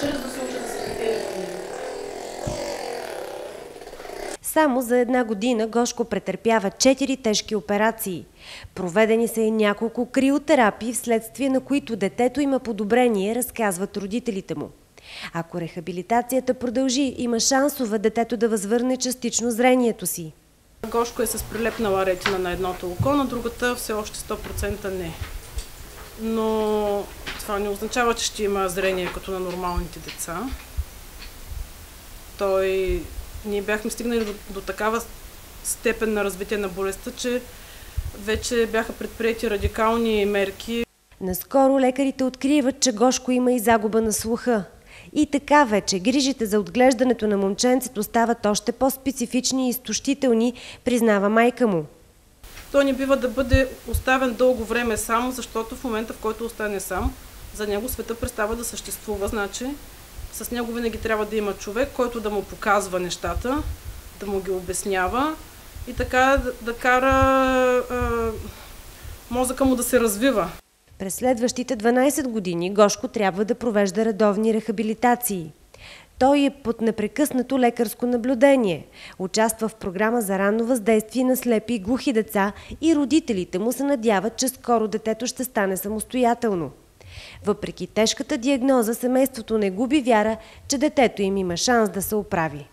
бързо да се учат да се критерии. Само за една година Гошко претърпява 4 тежки операции. Проведени са и няколко криотерапии, вследствие на които детето има подобрение, разказват родителите му. Ако рехабилитацията продължи, има шансове детето да възвърне частично зрението си. Гошко е с прилепнала ретина на едното око, на другата все още 100% не. Но това не означава, че ще има зрение като на нормалните деца. Ние бяхме стигнали до такава степен на развитие на болестта, че вече бяха предприети радикални мерки. Наскоро лекарите откриват, че Гошко има и загуба на слуха. И така вече грижите за отглеждането на момченцето стават още по-специфични и изтощителни, признава майка му. Той не бива да бъде оставен дълго време сам, защото в момента, в който остане сам, за него света престава да съществува. Значи, с него винаги трябва да има човек, който да му показва нещата, да му ги обяснява и така да кара мозъка му да се развива. През следващите 12 години Гошко трябва да провежда редовни рехабилитации. Той е под непрекъснато лекарско наблюдение. Участва в програма за ранно въздействие на слепи и глухи деца и родителите му се надяват, че скоро детето ще стане самостоятелно. Въпреки тежката диагноза, семейството не губи вяра, че детето им има шанс да се оправи.